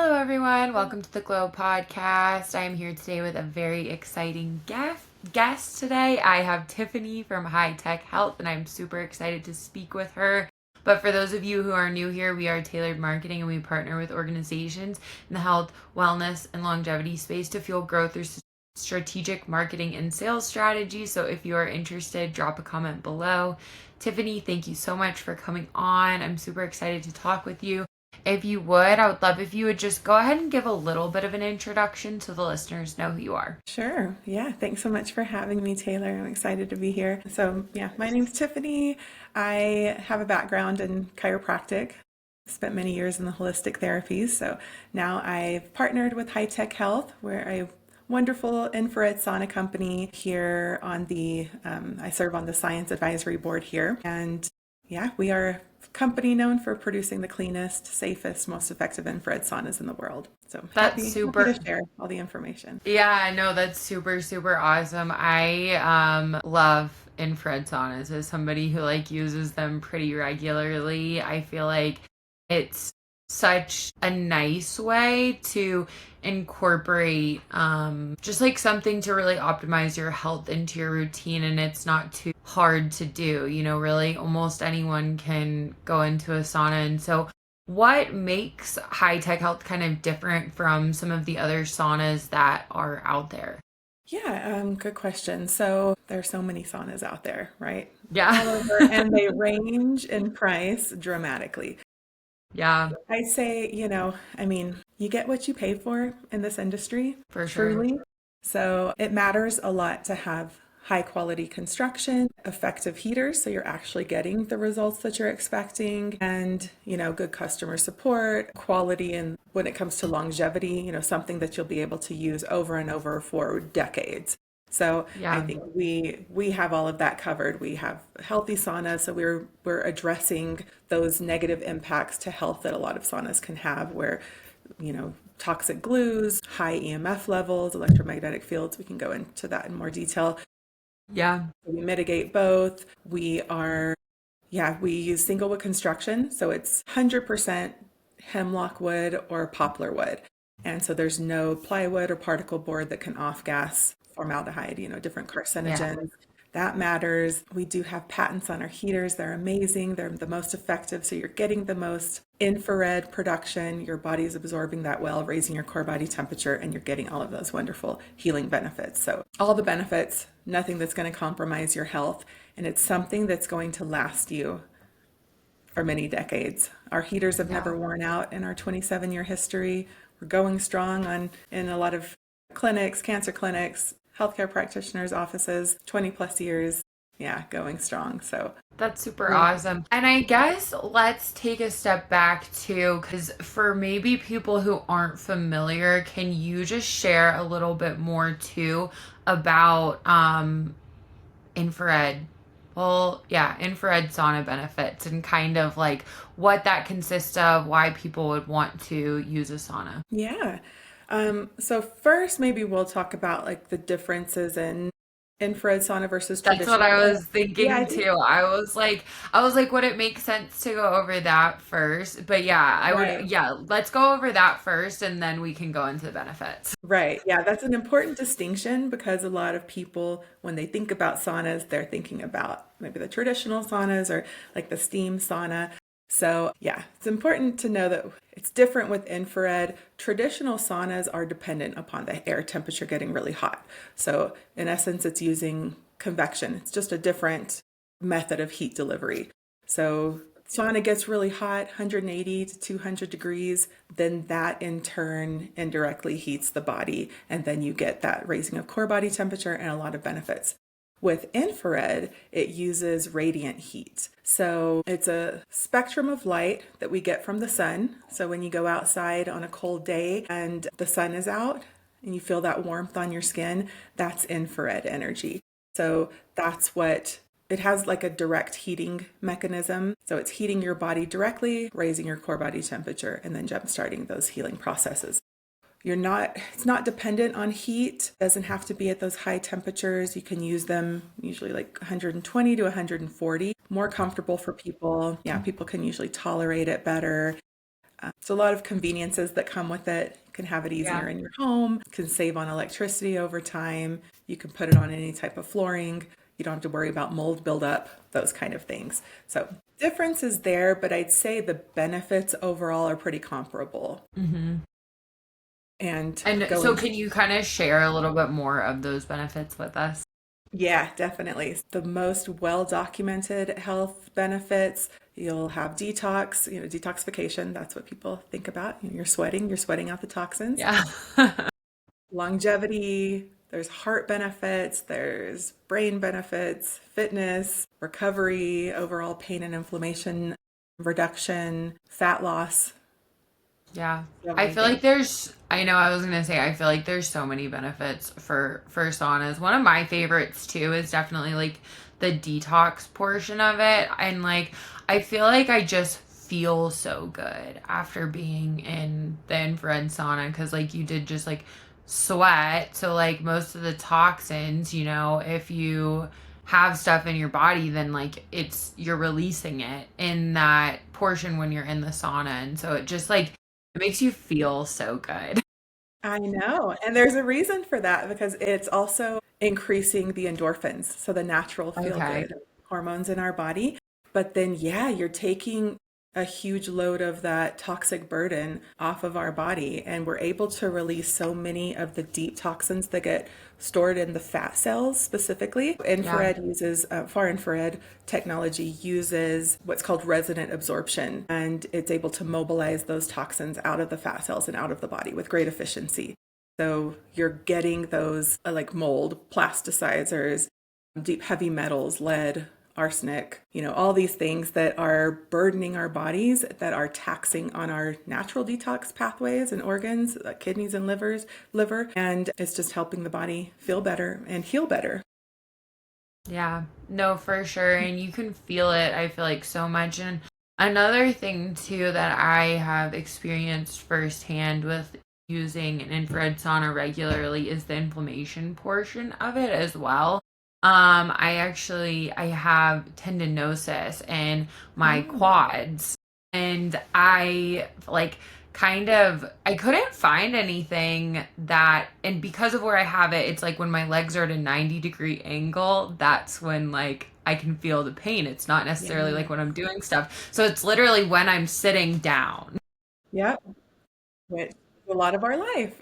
Hello, everyone. Welcome to the Glow Podcast. I am here today with a very exciting guest today. I have Tiffany from High Tech Health, and I'm super excited to speak with her. But for those of you who are new here, we are tailored marketing, and we partner with organizations in the health, wellness, and longevity space to fuel growth through strategic marketing and sales strategies. So if you are interested, drop a comment below. Tiffany, thank you so much for coming on. I'm super excited to talk with you. If you would, I would love if you would just go ahead and give a little bit of an introduction so the listeners know who you are. Sure. Yeah. Thanks so much for having me, Taylor. I'm excited to be here. So, my name's Tiffany. I have a background in chiropractic. Spent many years in the holistic therapies. So now I've partnered with High Tech Health. We're a wonderful infrared sauna company here on I serve on the science advisory board here. And we are a company known for producing the cleanest, safest, most effective infrared saunas in the world. So That's happy super. to share all the information. Yeah, no, that's super, super awesome. I love infrared saunas as somebody who uses them pretty regularly. I feel like it's such a nice way to incorporate just something to really optimize your health into your routine, and it's not too hard to do. Really almost anyone can go into a sauna. And so what makes High Tech Health kind of different from some of the other saunas that are out there? Yeah, good question. So there's so many saunas out there, right? Yeah. All over, and they range in price dramatically. Yeah, I say, you get what you pay for in this industry, for sure. truly. So it matters a lot to have high quality construction, effective heaters, so you're actually getting the results that you're expecting, and, good customer support, quality, and when it comes to longevity, something that you'll be able to use over and over for decades. So I Yeah. think we have all of that covered. We have healthy saunas, so we're addressing those negative impacts to health that a lot of saunas can have, where toxic glues, high EMF levels, electromagnetic fields. We can go into that in more detail. Yeah. We mitigate both. We use single wood construction, so it's 100% hemlock wood or poplar wood. And so there's no plywood or particle board that can off gas formaldehyde, different Yeah. carcinogens. That matters. We do have patents on our heaters. They're amazing. They're the most effective. So you're getting the most infrared production. Your body's absorbing that well, raising your core body temperature, and you're getting all of those wonderful healing benefits. So all the benefits, nothing that's going to compromise your health. And it's something that's going to last you for many decades. Our heaters have Yeah. never worn out in our 27-year history. We're going strong in a lot of clinics, cancer clinics, healthcare practitioners' offices, 20 plus years. Yeah, going strong. So That's super yeah. awesome. And I guess let's take a step back too, because for maybe people who aren't familiar, can you just share a little bit more too about infrared? Well, yeah, infrared sauna benefits and kind of what that consists of, why people would want to use a sauna. Yeah. So first, maybe we'll talk about like the differences in infrared sauna versus That's what traditional. I was Yeah, I thinking think too. I was like, would it make sense to go over that first? But yeah, I would, right. yeah, let's go over that first and then we can go into the benefits. Right. Yeah, that's an important distinction because a lot of people, when they think about saunas, they're thinking about maybe the traditional saunas or like the steam sauna. So, yeah, it's important to know that it's different with infrared. Traditional saunas are dependent upon the air temperature getting really hot. So, in essence, it's using convection. It's just a different method of heat delivery. So, sauna gets really hot, 180 to 200 degrees, then that in turn indirectly heats the body, and then you get that raising of core body temperature and a lot of benefits. With infrared, it uses radiant heat. So it's a spectrum of light that we get from the sun. So when you go outside on a cold day and the sun is out and you feel that warmth on your skin, that's infrared energy. So that's what it has, like a direct heating mechanism. So it's heating your body directly, raising your core body temperature, and then jump starting those healing processes. It's not dependent on heat. It doesn't have to be at those high temperatures. You can use them usually like 120 to 140. More comfortable for people. Yeah, people can usually tolerate it better. So a lot of conveniences that come with it. You can have it Yeah. easier in your home, you can save on electricity over time, you can put it on any type of flooring, you don't have to worry about mold buildup, those kind of things. So difference is there, but I'd say the benefits overall are pretty comparable. Hmm. And And so going, can you kind of share a little bit more of those benefits with us? yeah, definitely. The most well documented health benefits, you'll have detox, detoxification. That's what people think about. You're sweating out the toxins. Yeah. Longevity, there's heart benefits, there's brain benefits, fitness, recovery, overall pain and inflammation reduction, fat loss. Yeah. Do you have I feel like anything? I know I was gonna say, I feel like there's so many benefits for saunas. One of my favorites too is definitely like the detox portion of it. And like I feel like I just feel so good after being in the infrared sauna because like you did just like sweat. So like most of the toxins, if you have stuff in your body, then like you're releasing it in that portion when you're in the sauna. And so it just like it makes you feel so good. I know. And there's a reason for that because it's also increasing the endorphins, so the natural feel Okay. good hormones in our body. But then, yeah, you're taking a huge load of that toxic burden off of our body, and we're able to release so many of the deep toxins that get stored in the fat cells specifically. Yeah. Far infrared technology uses what's called resonant absorption, and it's able to mobilize those toxins out of the fat cells and out of the body with great efficiency. So you're getting those like mold, plasticizers, deep heavy metals, lead, arsenic, all these things that are burdening our bodies, that are taxing on our natural detox pathways and organs, like kidneys and liver, and it's just helping the body feel better and heal better. Yeah. No, for sure. And you can feel it, I feel like so much. And another thing too that I have experienced firsthand with using an infrared sauna regularly is the inflammation portion of it as well. I have tendinosis in my Oh, quads, and I like I couldn't find anything that, and because of where I have it, it's like when my legs are at a 90-degree angle, that's when like I can feel the pain. It's not necessarily yeah. like when I'm doing stuff. So it's literally when I'm sitting down. Yep. Which is a lot of our life.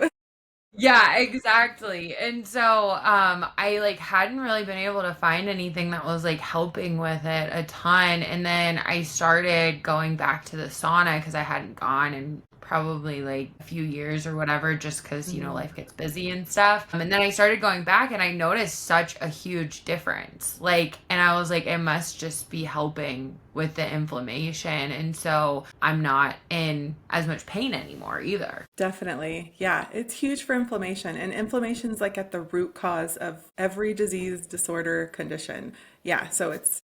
Yeah, exactly. And so I like hadn't really been able to find anything that was like helping with it a ton. And then I started going back to the sauna because I hadn't gone in probably like a few years or whatever, just because, Mhm. life gets busy and stuff. And then I started going back and I noticed such a huge difference. Like, and I was like, it must just be helping with the inflammation. And so I'm not in as much pain anymore either. Definitely. Yeah, it's huge for inflammation. And inflammation's like at the root cause of every disease, disorder, condition. Yeah, so it's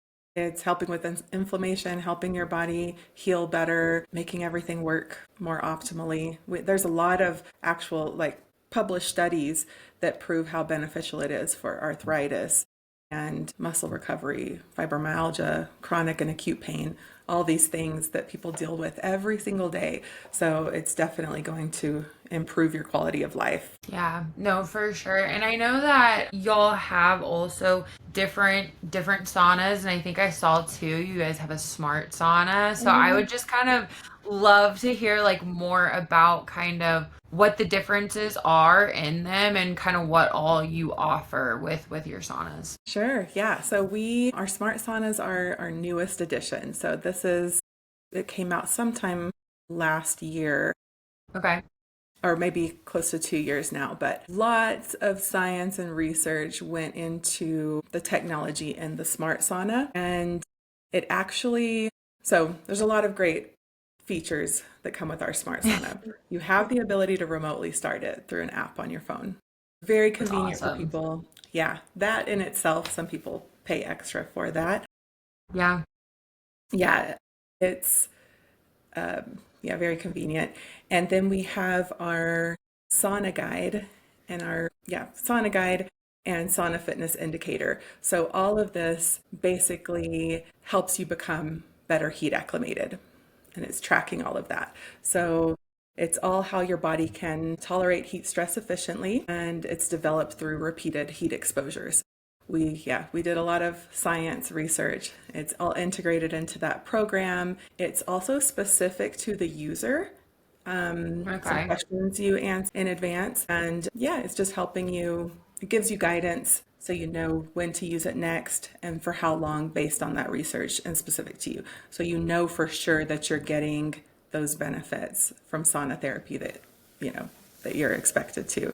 helping with inflammation, helping your body heal better, making everything work more optimally. There's a lot of actual like published studies that prove how beneficial it is for arthritis and muscle recovery, fibromyalgia, chronic and acute pain, all these things that people deal with every single day. So it's definitely going to improve your quality of life. Yeah, no, for sure. And I know that y'all have also different saunas, and I think I saw too, you guys have a smart sauna. So I would just kind of love to hear like more about kind of what the differences are in them and kind of what all you offer with your saunas. Sure, yeah. So our smart saunas are our newest addition. It came out sometime last year, Okay. or maybe close to 2 years now, but lots of science and research went into the technology in the smart sauna. And it actually, so there's a lot of great features that come with our smart sauna. You have the ability to remotely start it through an app on your phone. Very That's convenient for awesome. people. Yeah, that in itself, some people pay extra for that. Yeah. Yeah, it's yeah, very convenient. And then we have our sauna guide sauna guide and sauna fitness indicator. So all of this basically helps you become better heat acclimated. and it's tracking all of that. So it's all how your body can tolerate heat stress efficiently, and it's developed through repeated heat exposures. We did a lot of science research. It's all integrated into that program. It's also specific to the user. Some Okay. questions you answer in advance. And yeah, it's just helping you, it gives you guidance so you know when to use it next and for how long based on that research and specific to you. So you know for sure that you're getting those benefits from sauna therapy that, you know, that you're expected to.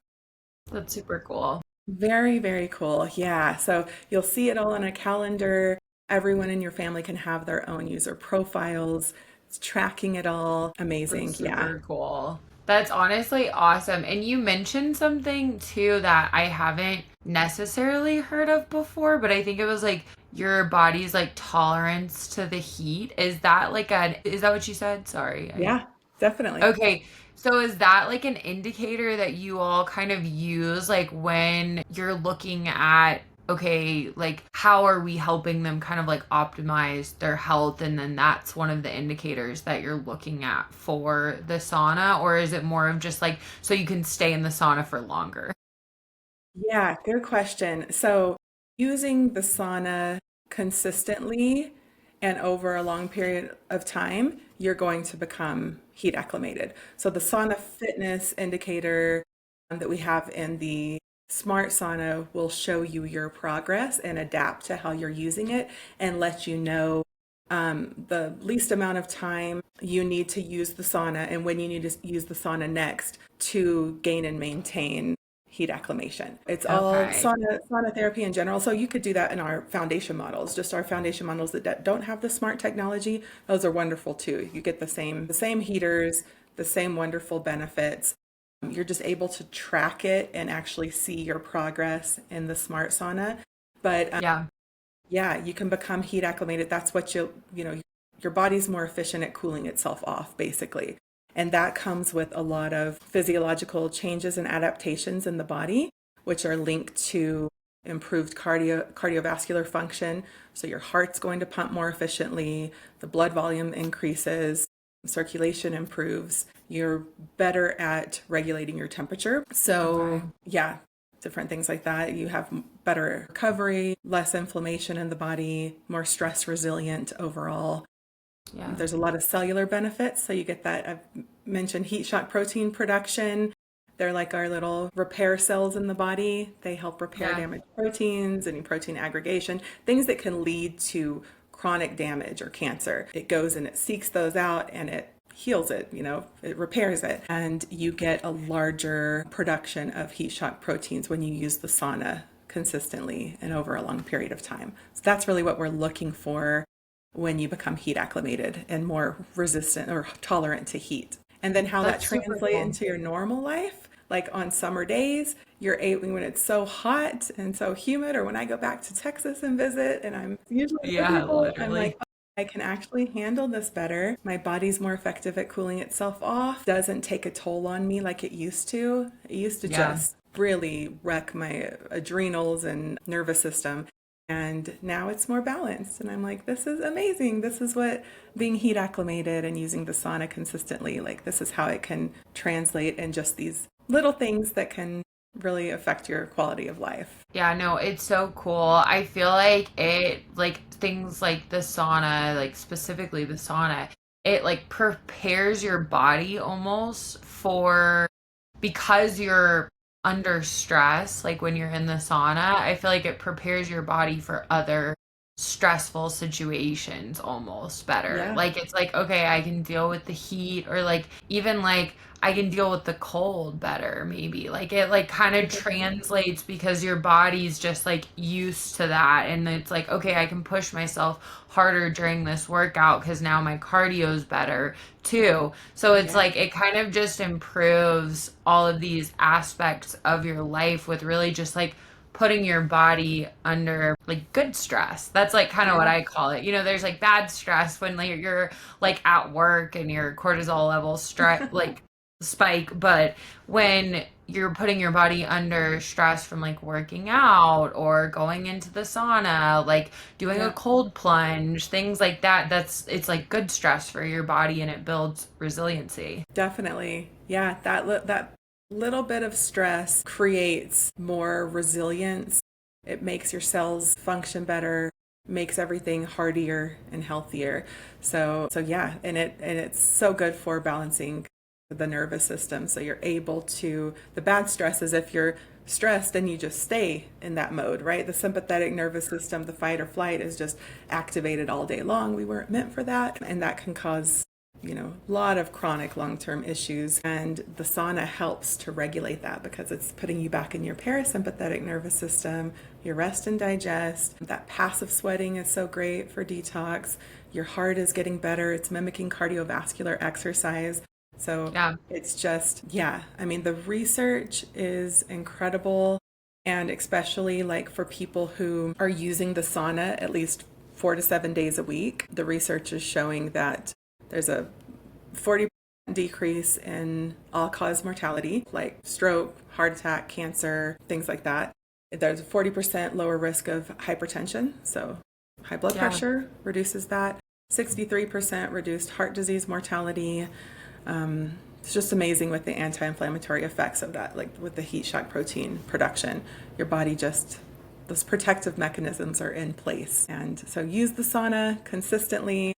That's super cool. Very, very cool. Yeah. So you'll see it all on a calendar. Everyone in your family can have their own user profiles. It's tracking it all. That's Amazing. Yeah. super cool. That's honestly awesome. And you mentioned something too that I haven't necessarily heard of before, but I think it was like your body's like tolerance to the heat. Is that what you said? Sorry. Yeah, definitely. Okay. So is that like an indicator that you all kind of use like when you're looking at, okay, like how are we helping them kind of like optimize their health, and then that's one of the indicators that you're looking at for the sauna, or is it more of just like so you can stay in the sauna for longer? Yeah, good question. So, using the sauna consistently and over a long period of time, you're going to become heat acclimated. So, the sauna fitness indicator that we have in the smart sauna will show you your progress and adapt to how you're using it and let you know the least amount of time you need to use the sauna and when you need to use the sauna next to gain and maintain heat acclimation. It's all Okay. sauna therapy in general. So you could do that in our foundation models, just our foundation models that don't have the smart technology. Those are wonderful too. You get the same heaters, the same wonderful benefits. You're just able to track it and actually see your progress in the smart sauna. But Yeah. yeah, you can become heat acclimated. That's what you know, your body's more efficient at cooling itself off, basically. And that comes with a lot of physiological changes and adaptations in the body, which are linked to improved cardiovascular function. So your heart's going to pump more efficiently, the blood volume increases, circulation improves, you're better at regulating your temperature. So, Okay. yeah, different things like that. You have better recovery, less inflammation in the body, more stress resilient overall. Yeah. There's a lot of cellular benefits. So you get that. I've mentioned heat shock protein production. They're like our little repair cells in the body. They help repair Yeah. damaged proteins, any protein aggregation, things that can lead to chronic damage or cancer. It goes and it seeks those out and it heals it, you know, it repairs it. And you get a larger production of heat shock proteins when you use the sauna consistently and over a long period of time. So that's really what we're looking for when you become heat acclimated and more resistant or tolerant to heat. And then how that That's super translates cool. into your normal life, like on summer days, you're able when it's so hot and so humid, or when I go back to Texas and visit, and I'm usually with Yeah, people, I'm literally. like, I can actually handle this better. My body's more effective at cooling itself off. Doesn't take a toll on me like it used to. It used to Yeah. just really wreck my adrenals and nervous system. And now it's more balanced. And I'm like, this is amazing. This is what being heat acclimated and using the sauna consistently, like, this is how it can translate in just these little things that can really affect your quality of life. Yeah, no, it's so cool. I feel like like things like the sauna, like specifically the sauna, it like prepares your body almost for, because you're under stress, like when you're in the sauna, I feel like it prepares your body for other stressful situations almost better. Yeah. Like it's like, okay, I can deal with the heat, or like even like I can deal with the cold better, maybe. Like it like kind of 100%. translates because your body's just like used to that, and it's like, okay, I can push myself harder during this workout because now my cardio's better too. So it's Yeah. like it kind of just improves all of these aspects of your life with really just like putting your body under like good stress. That's like kind of what Yeah. I call it. You know, there's like bad stress when like you're like at work and your cortisol level stress like spike, but when you're putting your body under stress from like working out or going into the sauna, like doing a Yeah, cold plunge, things like that, it's like good stress for your body and it builds resiliency. definitely. Yeah, that little bit of stress creates more resilience. It makes your cells function better, makes everything hardier and healthier. So yeah, and it's so good for balancing the nervous system. So you're able to, the bad stress is if you're stressed and you just stay in that mode, right? The sympathetic nervous system, the fight or flight is just activated all day long. We weren't meant for that. And that can cause a lot of chronic long-term issues. And the sauna helps to regulate that because it's putting you back in your parasympathetic nervous system, your rest and digest. That passive sweating is so great for detox. Your heart is getting better. It's mimicking cardiovascular exercise. So Yeah. it's just, yeah, I mean, the research is incredible. And especially like for people who are using the sauna at least 4 to 7 days a week, the research is showing that there's a 40% decrease in all-cause mortality, like stroke, heart attack, cancer, things like that. There's a 40% lower risk of hypertension, so high blood Yeah. pressure reduces that. 63% reduced heart disease mortality. It's just amazing with the anti-inflammatory effects of that, like with the heat shock protein production. Your body just, those protective mechanisms are in place. And so use the sauna consistently.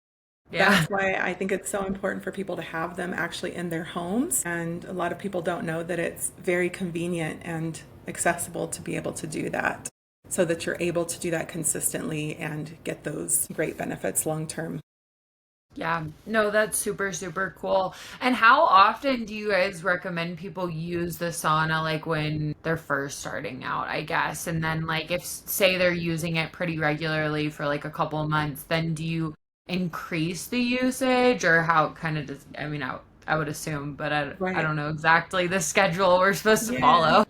Yeah. That's why I think it's so important for people to have them actually in their homes. And a lot of people don't know that it's very convenient and accessible to be able to do that so that you're able to do that consistently and get those great benefits long term. Yeah, no, that's super, super cool. And how often do you guys recommend people use the sauna, like when they're first starting out, I guess? And then, like, if say they're using it pretty regularly for like a couple of months, then do you increase the usage or how kind of does, I mean, I would assume, but I Right. don't know exactly the schedule we're supposed to Yeah. follow.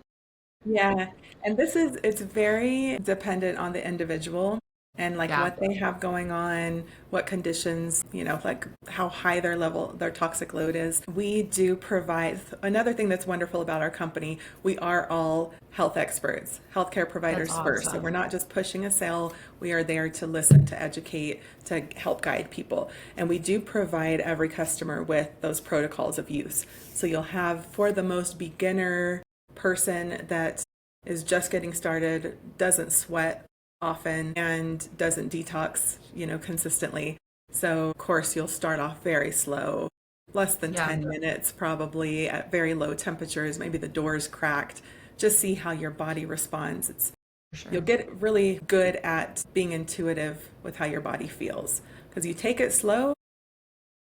Yeah, and it's very dependent on the individual and like Yeah, what they have going on, what conditions, like how high their toxic load is. We do provide another thing that's wonderful about our company. We are all health experts, healthcare that's providers first. So we're awesome. not just pushing a sale. We are there to listen, to educate, to help guide people. And we do provide every customer with those protocols of use. So you'll have for the most beginner person that is just getting started, doesn't sweat often, and doesn't detox, consistently. So, of course, you'll start off very slow, less than Yeah, 10 minutes probably at very low temperatures, maybe the door's cracked. Just see how your body responds. for You'll sure. get really good at being intuitive with how your body feels because you take it slow,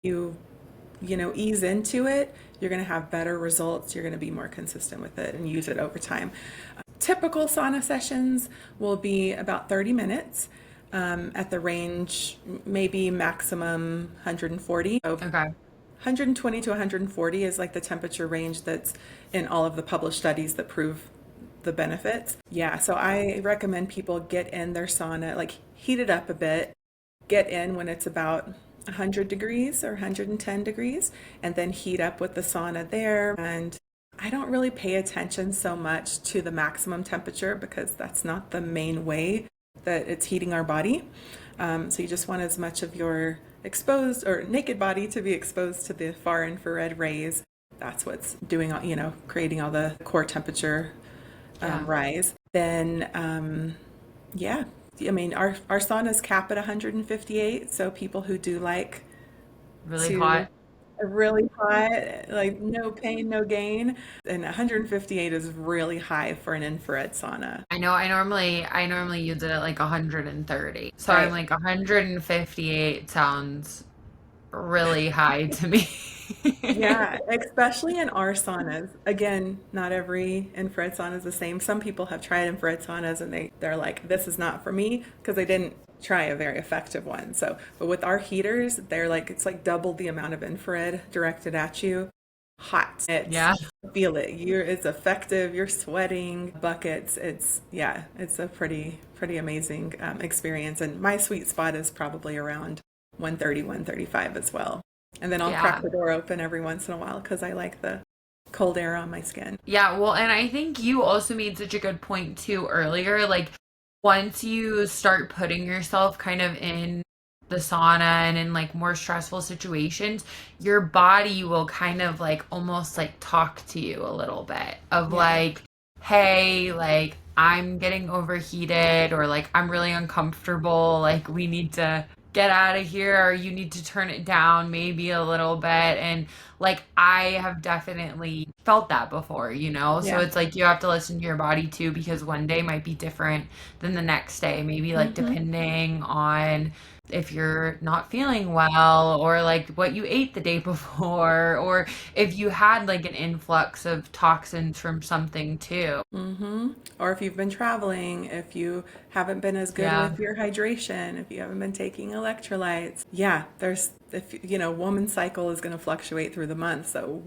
you ease into it, you're going to have better results. You're going to be more consistent with it and use it over time. Typical sauna sessions will be about 30 minutes at the range, maybe maximum 140. So Okay. 120 to 140 is like the temperature range that's in all of the published studies that prove the benefits. Yeah, so I recommend people get in their sauna, like heat it up a bit, get in when it's about 100 degrees or 110 degrees, and then heat up with the sauna there. And I don't really pay attention so much to the maximum temperature because that's not the main way that it's heating our body. So you just want as much of your exposed or naked body to be exposed to the far infrared rays. That's what's doing, creating all the core temperature Yeah. rise. Then, yeah, I mean, our saunas cap at 158. So people who do like Really to hot. really hot, like no pain, no gain. And 158 is really high for an infrared sauna. I know I normally use it at like 130. So I'm Right. like 158 sounds really high to me. Yeah, especially in our saunas. Again, not every infrared sauna is the same. Some people have tried infrared saunas and they're like, this is not for me because they didn't try a very effective one. So, but with our heaters, they're like, it's like double the amount of infrared directed at you. Hot. It's Yeah, feel it. It's effective. You're sweating buckets. Yeah, it's a pretty amazing experience. And my sweet spot is probably around 130, 135 as well. And then I'll crack Yeah. the door open every once in a while because I like the cold air on my skin. Yeah, well, and I think you also made such a good point too earlier. Like, once you start putting yourself kind of in the sauna and in like more stressful situations, your body will kind of like almost like talk to you a little bit of Yeah. like, hey, like, I'm getting overheated, or like, I'm really uncomfortable. Like, we need to get out of here, or you need to turn it down maybe a little bit. And like, I have definitely felt that before, you know? So Yeah. it's like you have to listen to your body too, because one day might be different than the next day. Maybe like Hmm. depending on if you're not feeling well, or like what you ate the day before, or if you had like an influx of toxins from something too. Hmm. Or if you've been traveling, if you haven't been as good Yeah. with your hydration, if you haven't been taking electrolytes. Yeah, if woman's cycle is going to fluctuate through the month. So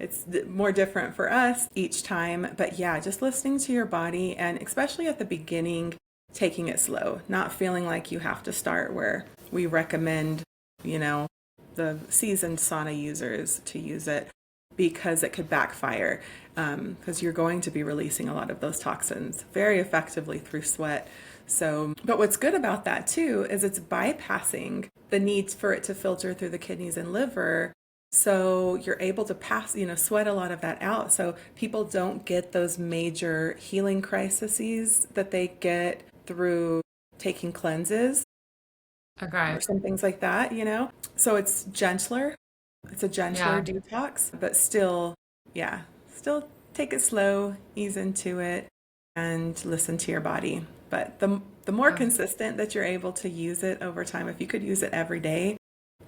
it's more different for us each time. But yeah, just listening to your body, and especially at the beginning, taking it slow, not feeling like you have to start where we recommend, you know, the seasoned sauna users to use it because it could backfire, because you're going to be releasing a lot of those toxins very effectively through sweat. So, but what's good about that too is it's bypassing the need for it to filter through the kidneys and liver. So you're able to sweat a lot of that out. So people don't get those major healing crises that they get through taking cleanses Okay. or some things like that. So it's gentler. It's a gentler Yeah. detox, but still, yeah, still take it slow, ease into it, and listen to your body. But the more Yeah. consistent that you're able to use it over time, if you could use it every day,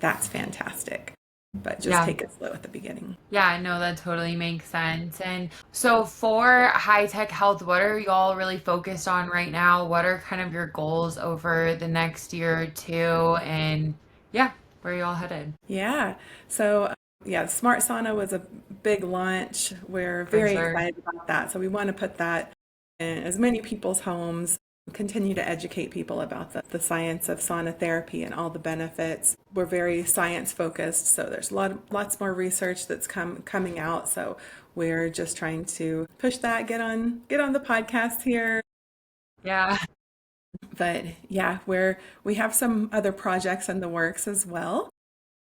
that's fantastic. But just Yeah. take it slow at the beginning. Yeah, no, that totally makes sense. And so for high tech health, what are y'all really focused on right now? What are kind of your goals over the next year or two? And yeah, where are y'all headed? Yeah. So, yeah, Smart Sauna was a big launch. We're For very sure. excited about that. So, we want to put that in as many people's homes, continue to educate people about the science of sauna therapy and all the benefits. We're very science focused, so there's lots more research that's coming out. So, we're just trying to push that, get on the podcast here. Yeah, But yeah, we have some other projects in the works as well.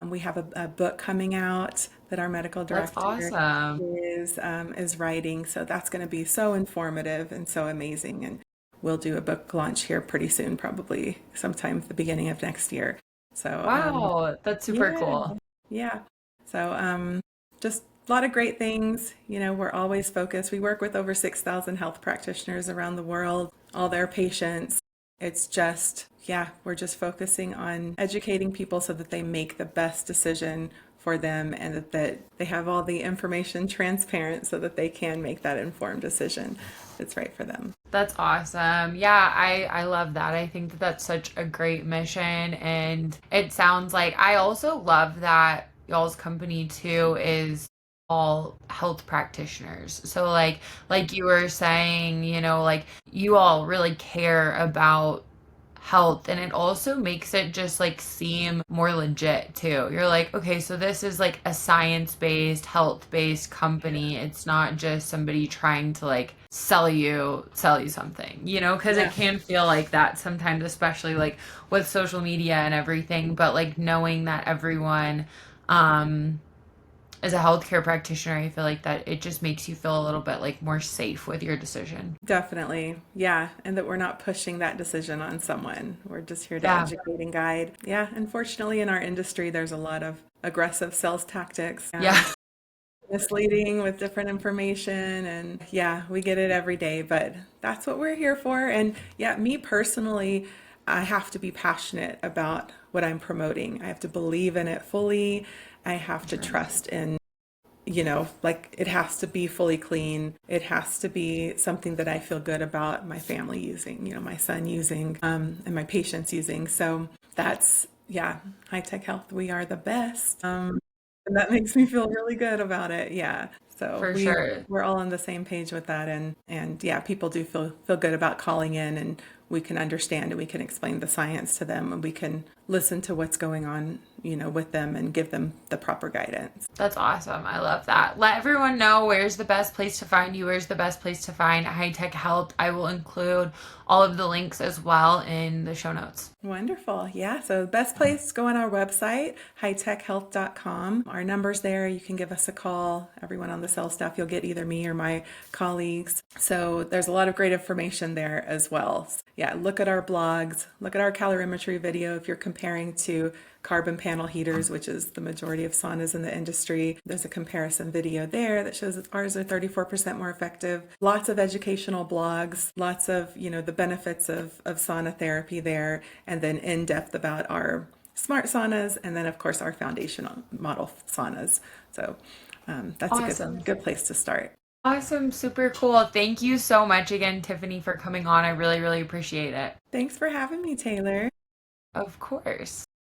We have a book coming out that our medical that's director awesome. is writing. So that's going to be so informative and so amazing. And we'll do a book launch here pretty soon, probably sometime at the beginning of next year. So Wow, that's super yeah, cool. yeah. So just a lot of great things. We're always focused. We work with over 6,000 health practitioners around the world, all their patients. It's just, yeah, we're just focusing on educating people so that they make the best decision for them, and that they have all the information transparent so that they can make that informed decision that's right for them. That's awesome. Yeah, I love that. I think that that's such a great mission, and it sounds like I also love that y'all's company too is all health practitioners. So like you were saying, like you all really care about health, and it also makes it just like seem more legit too. You're like, okay, so this is like a science-based, health-based company. It's not just somebody trying to like sell you something, because it Yeah. can feel like that sometimes, especially like with social media and everything, but like knowing that everyone as a healthcare practitioner, I feel like that it just makes you feel a little bit like more safe with your decision. Definitely. Yeah. And that we're not pushing that decision on someone. We're just here to Yeah. educate and guide. Yeah. Unfortunately, in our industry, there's a lot of aggressive sales tactics Yeah. and misleading with different information. And yeah, we get it every day, but that's what we're here for. And yeah, me personally, I have to be passionate about what I'm promoting. I have to believe in it fully. I have to Sure. trust in, like it has to be fully clean. It has to be something that I feel good about my family using, my son using, and my patients using. So that's, yeah, high tech health. We are the best. And that makes me feel really good about it. Yeah. So For sure. we're all on the same page with that, and yeah, people do feel good about calling in, and we can understand and we can explain the science to them, and we can listen to what's going on, with them and give them the proper guidance. That's awesome. I love that. Let everyone know where's the best place to find you, where's the best place to find High Tech Health. I will include all of the links as well in the show notes. Wonderful. Yeah. So the best place, go on our website, hightechhealth.com. Our number's there. You can give us a call. Everyone on the sales staff, you'll get either me or my colleagues. So there's a lot of great information there as well. Yeah. Look at our blogs, look at our calorimetry video if you're comparing to carbon panel heaters, which is the majority of saunas in the industry. There's a comparison video there that shows that ours are 34% more effective. Lots of educational blogs, lots of, the benefits of sauna therapy there, and then in depth about our smart saunas, and then of course our foundational model saunas. So that's Awesome. a good place to start. Awesome. Super cool. Thank you so much again, Tiffany, for coming on. I really, really appreciate it. Thanks for having me, Taylor. Of course.